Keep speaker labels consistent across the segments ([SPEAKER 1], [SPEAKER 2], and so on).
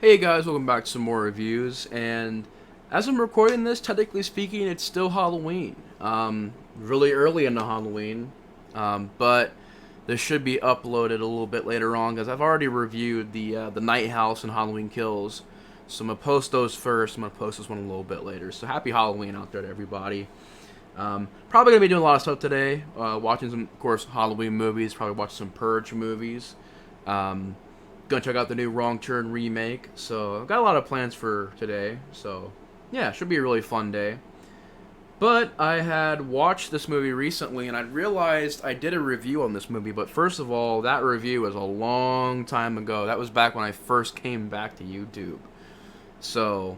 [SPEAKER 1] Hey guys, welcome back to some more reviews. And as I'm recording this, technically speaking, it's still Halloween. Really early into Halloween, but this should be uploaded a little bit later on because I've already reviewed the Night House and Halloween Kills. So I'm gonna post those first. I'm gonna post this one a little bit later. So happy Halloween out there to everybody. Probably gonna be doing a lot of stuff today. Watching some, of course, Halloween movies. Probably watching some Purge movies. Um, Gonna check out the new Wrong Turn remake. So I've got a lot of plans for today. So yeah, should be a really fun day. But I had watched this movie recently and I realized I did a review on this movie. But first of all, that review was a long time ago. That was back when I first came back to YouTube. So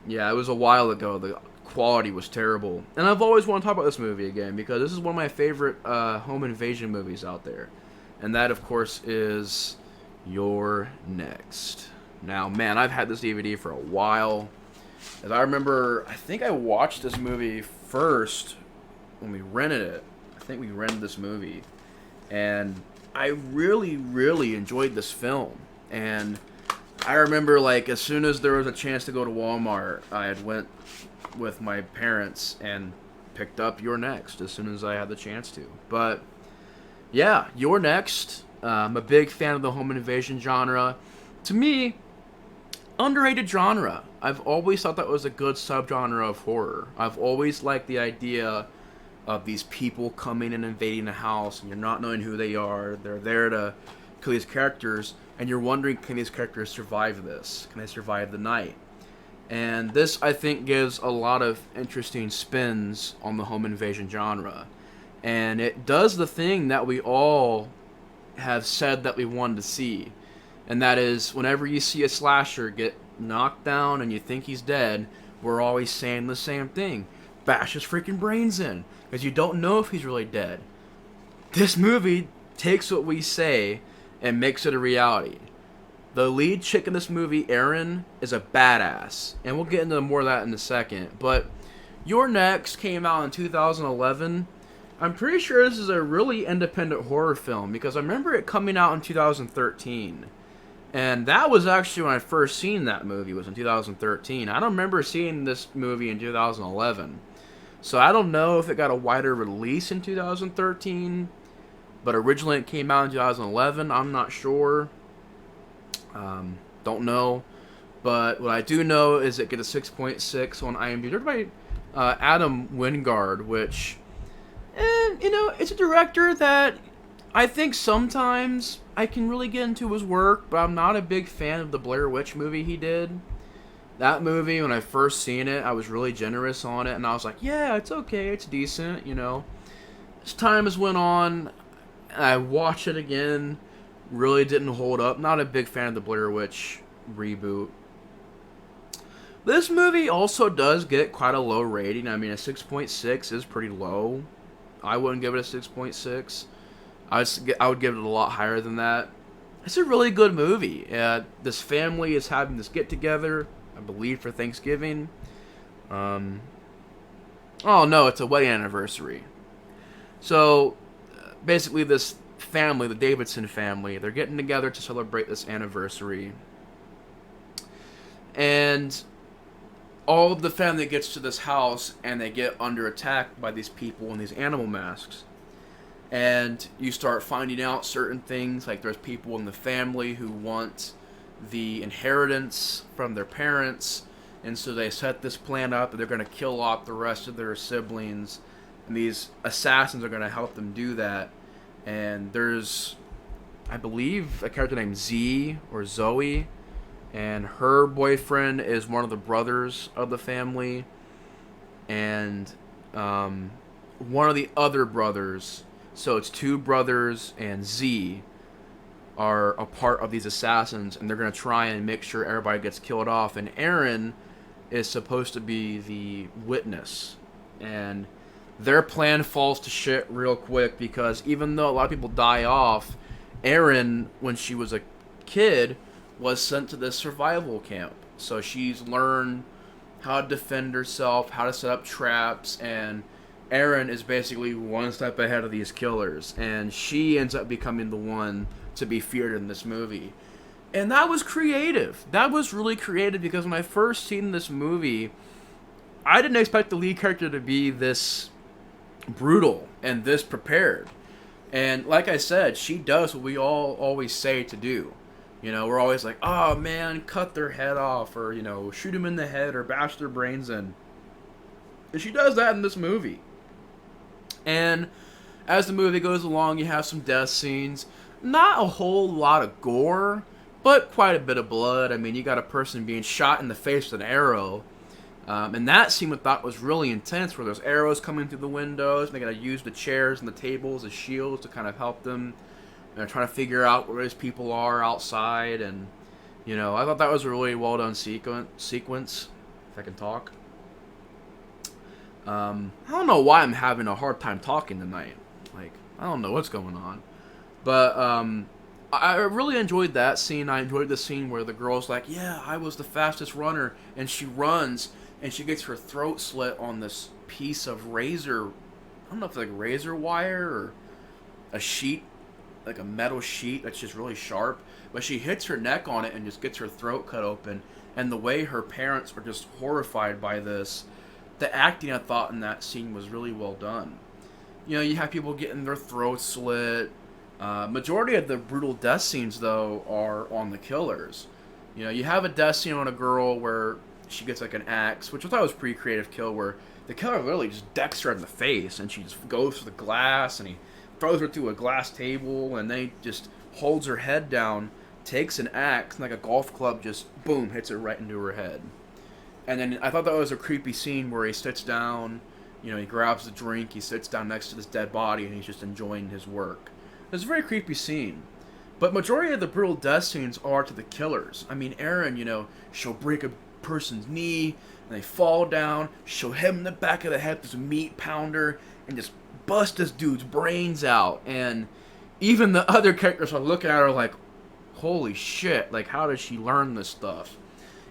[SPEAKER 1] yeah, it was a while ago. The quality was terrible. And I've always wanted to talk about this movie again because this is one of my favorite home invasion movies out there. And that, of course, is You're Next. Now, man, I've had this DVD for a while. As I remember, I think I watched this movie first when we rented it. I think we rented this movie. And I really, really enjoyed this film. And I remember, like, as soon as there was a chance to go to Walmart, I had went with my parents and picked up You're Next as soon as I had the chance to. But yeah, You're Next. I'm a big fan of the home invasion genre. To me, underrated genre. I've always thought that was a good subgenre of horror. I've always liked the idea of these people coming and invading a house, and you're not knowing who they are. They're there to kill these characters, and you're wondering, can these characters survive this? Can they survive the night? And this, I think, gives a lot of interesting spins on the home invasion genre. And it does the thing that we all have said that we wanted to see. And that is, whenever you see a slasher get knocked down and you think he's dead, we're always saying the same thing. Bash his freaking brains in. Because you don't know if he's really dead. This movie takes what we say and makes it a reality. The lead chick in this movie, Erin, is a badass. And we'll get into more of that in a second. But You're Next came out in 2011. I'm pretty sure this is a really independent horror film because I remember it coming out in 2013. And that was actually when I first seen that movie, was in 2013. I don't remember seeing this movie in 2011. So I don't know if it got a wider release in 2013, but originally it came out in 2011. I'm not sure. Don't know. But what I do know is it gets a 6.6 on IMDb. Directed by Adam Wingard, which, it's a director that I think sometimes I can really get into his work, but I'm not a big fan of the Blair Witch movie he did. That movie, when I first seen it, I was really generous on it, and I was like, yeah, it's okay, it's decent, As time has went on, I watched it again, really didn't hold up. Not a big fan of the Blair Witch reboot. This movie also does get quite a low rating. I mean, a 6.6 is pretty low. I wouldn't give it a 6.6. I would give it a lot higher than that. It's a really good movie. This family is having this get together, I believe, for Thanksgiving. Oh no, it's a wedding anniversary. So basically, this family, the Davidson family, they're getting together to celebrate this anniversary. And all of the family gets to this house and they get under attack by these people in these animal masks. And you start finding out certain things, like there's people in the family who want the inheritance from their parents, and so they set this plan up that they're going to kill off the rest of their siblings, and these assassins are going to help them do that. And there's, I believe, a character named Z or Zoe, and her boyfriend is one of the brothers of the family, and one of the other brothers, so it's two brothers and Z, are a part of these assassins, and they're going to try and make sure everybody gets killed off. And Erin is supposed to be the witness. And their plan falls to shit real quick because even though a lot of people die off, Erin, when she was a kid, was sent to this survival camp. So she's learned how to defend herself, how to set up traps, and Erin is basically one step ahead of these killers. And she ends up becoming the one to be feared in this movie. And that was creative. That was really creative because when I first seen this movie, I didn't expect the lead character to be this brutal and this prepared. And like I said, she does what we all always say to do. You know, we're always like, oh man, cut their head off, or, you know, shoot them in the head, or bash their brains in. And she does that in this movie. And as the movie goes along, you have some death scenes. Not a whole lot of gore, but quite a bit of blood. I mean, you got a person being shot in the face with an arrow. And that scene I thought was really intense, where there's arrows coming through the windows, and they gotta use the chairs and the tables as shields to kind of help them. And they're trying to figure out where these people are outside, and, you know, I thought that was a really well done sequence, if I can talk. I don't know why I'm having a hard time talking tonight. Like, I don't know what's going on. But, I really enjoyed that scene. I enjoyed the scene where the girl's like, yeah, I was the fastest runner, and she runs, and she gets her throat slit on this piece of razor, I don't know if it's like razor wire or a sheet, like a metal sheet that's just really sharp, but she hits her neck on it and just gets her throat cut open. And the way her parents were just horrified by this, the acting I thought in that scene was really well done. You know, you have people getting their throats slit. Majority of the brutal death scenes, though, are on the killers. You know, you have a death scene on a girl where she gets like an axe, which I thought was a pretty creative kill, where the killer literally just decks her in the face, and she just goes for the glass, and he throws her through a glass table, and then he just holds her head down, takes an axe, and like a golf club, just boom, hits it right into her head. And then I thought that was a creepy scene where he sits down, you know, he grabs the drink, he sits down next to this dead body, and he's just enjoying his work. It's a very creepy scene. But majority of the brutal death scenes are to the killers. I mean, Erin, you know, she'll break a person's knee, and they fall down, she'll hit him in the back of the head with a meat pounder, and just bust this dude's brains out. And even the other characters are looking at her like, holy shit, like, how does she learn this stuff?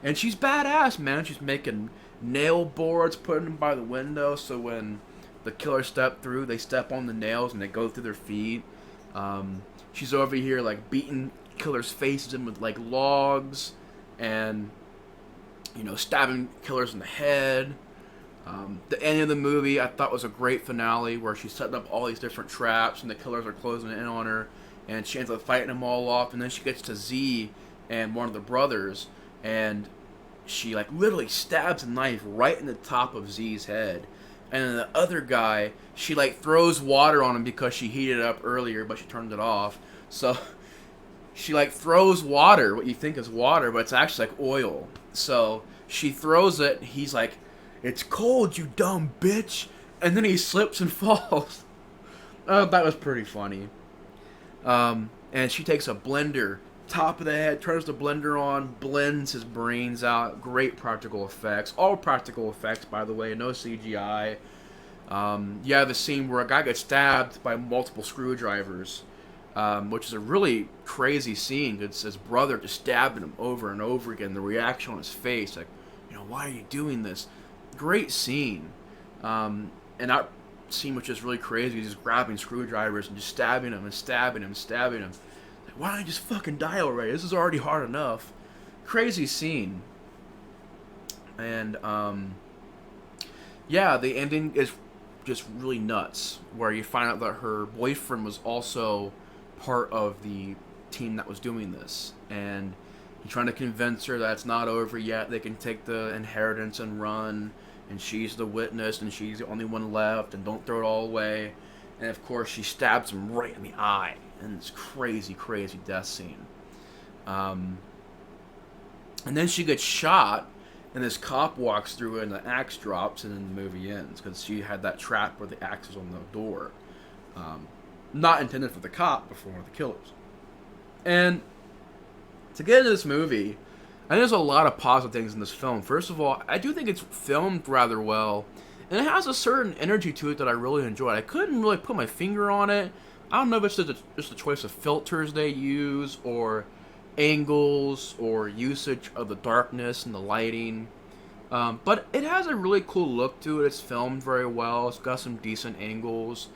[SPEAKER 1] And she's badass, man. She's making nail boards, putting them by the window, so when the killer step through, they step on the nails and they go through their feet. She's over here, like, beating killers' faces in with, like, logs, and, you know, stabbing killers in the head. The end of the movie I thought was a great finale, where she's setting up all these different traps, and the killers are closing in on her, and she ends up fighting them all off, and then she gets to Z and one of the brothers, and she, like, literally stabs a knife right in the top of Z's head. And then the other guy, she, like, throws water on him because she heated it up earlier, but she turned it off. So she, like, throws water, what you think is water, but it's actually, like, oil. So she throws it, and he's like, it's cold, you dumb bitch. And then he slips and falls. That was pretty funny. And she takes a blender, top of the head, turns the blender on, blends his brains out. Great practical effects. All practical effects, by the way, no CGI. You have the scene where a guy gets stabbed by multiple screwdrivers, which is a really crazy scene. It's his brother just stabbing him over and over again. The reaction on his face, like, you know, why are you doing this? Great scene. And that scene was just really crazy. He's just grabbing screwdrivers and just stabbing him and stabbing him and stabbing him. Like, why don't I just fucking die already? This is already hard enough. Crazy scene. And, yeah, the ending is just really nuts, where you find out that her boyfriend was also part of the team that was doing this, and he's trying to convince her that it's not over yet, they can take the inheritance and run, and she's the witness, and she's the only one left, and don't throw it all away. And of course she stabs him right in the eye, and it's crazy, crazy death scene. And then she gets shot, and this cop walks through, and the axe drops, and then the movie ends, because she had that trap where the axe was on the door. Not intended for the cop, but for one of the killers. And to get into this movie, I think there's a lot of positive things in this film. First of all, I do think it's filmed rather well, and it has a certain energy to it that I really enjoyed. I couldn't really put my finger on it. I don't know if it's just the choice of filters they use, or angles, or usage of the darkness and the lighting. But it has a really cool look to it. It's filmed very well. It's got some decent angles.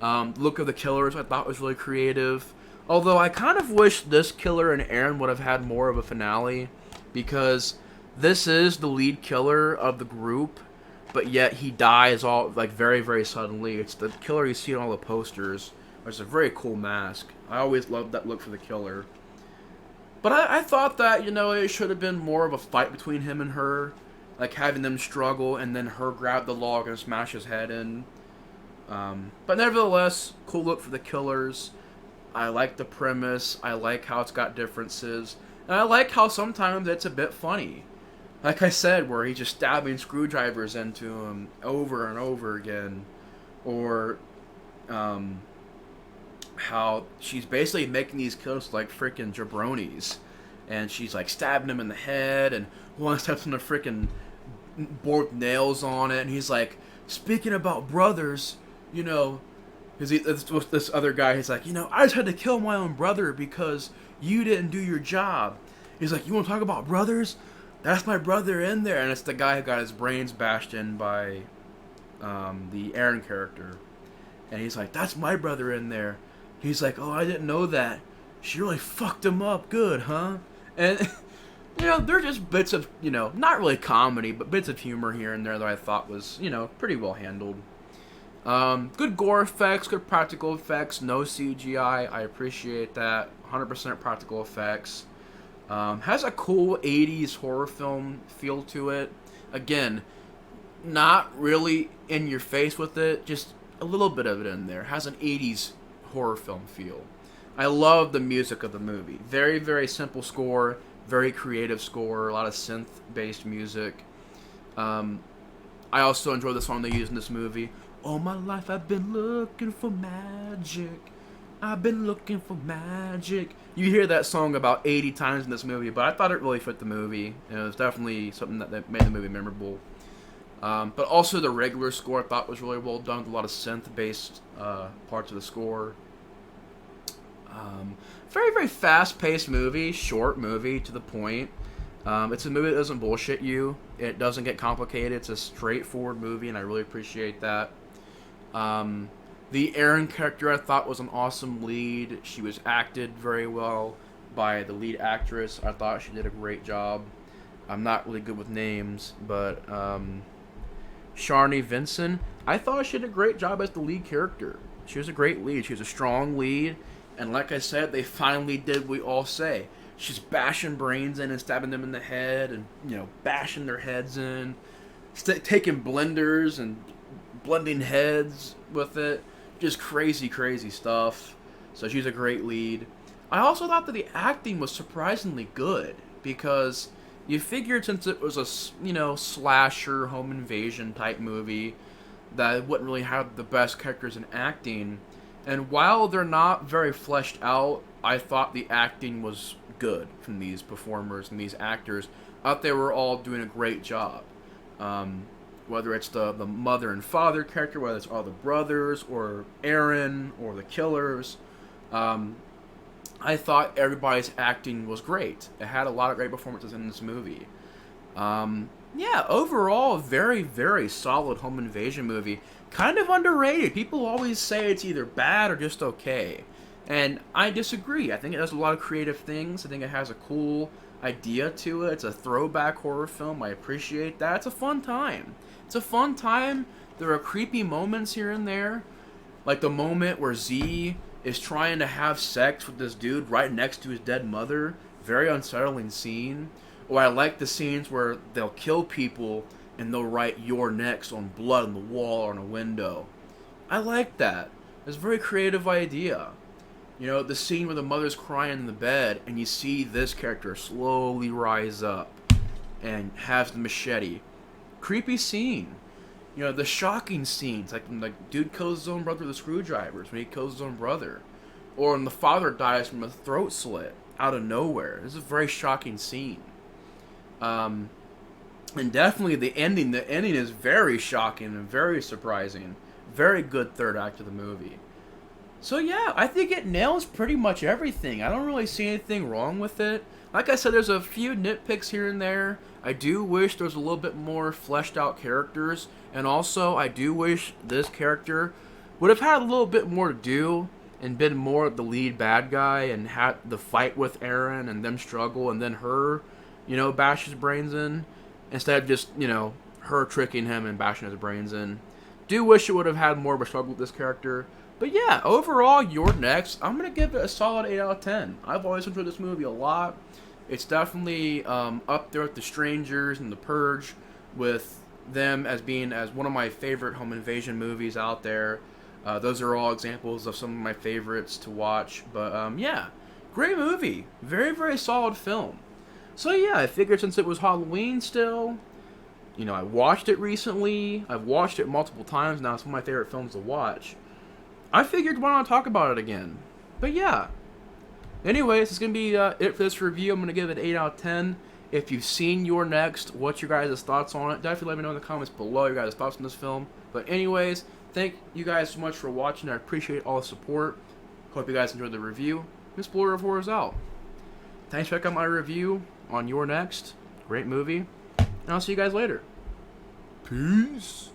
[SPEAKER 1] Look of the killers I thought was really creative. Although I kind of wish this killer and Aaron would have had more of a finale, because this is the lead killer of the group, but yet he dies all like very very suddenly. It's the killer you see on all the posters. It's a very cool mask. I always loved that look for the killer. But I thought that, it should have been more of a fight between him and her. Like having them struggle and then her grab the log and smash his head in. But nevertheless, cool look for the killers. I like the premise. I like how it's got differences. And I like how sometimes it's a bit funny. Like I said, where he's just stabbing screwdrivers into him over and over again. Or how she's basically making these kills like freaking jabronis. And she's like stabbing him in the head, and one steps on the freaking board with nails on it, and he's like, speaking about brothers, because this other guy, he's like, I just had to kill my own brother because you didn't do your job. He's like, you want to talk about brothers? That's my brother in there. And it's the guy who got his brains bashed in by the Aaron character. And he's like, that's my brother in there. He's like, oh, I didn't know that. She really fucked him up good, huh? And, they're just bits of, not really comedy, but bits of humor here and there that I thought was, pretty well handled. Good gore effects, good practical effects, no CGI. I appreciate that. 100% practical effects. Has a cool 80s horror film feel to it. Again, not really in your face with it, just a little bit of it in there. Has an 80s horror film feel. I love the music of the movie. Very, very simple score, very creative score, a lot of synth-based music. I also enjoy the song they use in this movie. All my life I've been looking for magic. I've been looking for magic. You hear that song about 80 times in this movie, but I thought it really fit the movie. It was definitely something that made the movie memorable. But also the regular score I thought was really well done, with a lot of synth-based parts of the score. Very, very fast-paced movie, short movie, to the point. It's a movie that doesn't bullshit you. It doesn't get complicated. It's a straightforward movie, and I really appreciate that. The Erin character I thought was an awesome lead. She was acted very well by the lead actress. I thought she did a great job. I'm not really good with names, but Sharni Vinson, I thought she did a great job as the lead character. She was a great lead. She was a strong lead. And like I said, they finally did what we all say. She's bashing brains in and stabbing them in the head and, bashing their heads in. Taking blenders and blending heads with it. Just crazy, crazy stuff. So she's a great lead. I also thought that the acting was surprisingly good. Because you figured since it was a, slasher, home invasion type movie, that it wouldn't really have the best characters in acting. And while they're not very fleshed out, I thought the acting was good from these performers and these actors. I thought they were all doing a great job. Whether it's the mother and father character, whether it's all the brothers, or Aaron, or the killers. I thought everybody's acting was great. It had a lot of great performances in this movie. Overall, very, very solid home invasion movie. Kind of underrated. People always say it's either bad or just okay. And I disagree. I think it does a lot of creative things. I think it has a cool idea to it. It's a throwback horror film. I appreciate that. It's a fun time. There are creepy moments here and there. Like the moment where Z is trying to have sex with this dude right next to his dead mother. Very unsettling scene. Or I like the scenes where they'll kill people and they'll write "You're next" on blood on the wall or on a window. I like that. It's a very creative idea. The scene where the mother's crying in the bed and you see this character slowly rise up and has the machete. Creepy scene. The shocking scenes, like when the dude kills his own brother with the screwdrivers, when he kills his own brother. Or when the father dies from a throat slit out of nowhere. This is a very shocking scene. And definitely the ending. The ending is very shocking and very surprising. Very good third act of the movie. So yeah, I think it nails pretty much everything. I don't really see anything wrong with it. Like I said, there's a few nitpicks here and there. I do wish there was a little bit more fleshed out characters. And also, I do wish this character would have had a little bit more to do. and been more of the lead bad guy and had the fight with Aaron and them struggle and then her, bash his brains in instead of just, her tricking him and bashing his brains in. Do wish it would have had more of a struggle with this character. But yeah, overall, You're Next, I'm going to give it a solid 8 out of 10. I've always enjoyed this movie a lot. It's definitely up there with The Strangers and The Purge, with them as being as one of my favorite home invasion movies out there. Those are all examples of some of my favorites to watch. But yeah, great movie. Very, very solid film. So yeah, I figured since it was Halloween still, I watched it recently. I've watched it multiple times now. It's one of my favorite films to watch. I figured why not talk about it again. But yeah. Anyways, it's going to be it for this review. I'm going to give it 8 out of 10. If you've seen You're Next, what's your guys' thoughts on it? Definitely let me know in the comments below your guys' thoughts on this film. But anyways, thank you guys so much for watching. I appreciate all the support. Hope you guys enjoyed the review. Miss Blue of Horror is out. Thanks for checking out my review on You're Next. Great movie. And I'll see you guys later. Peace.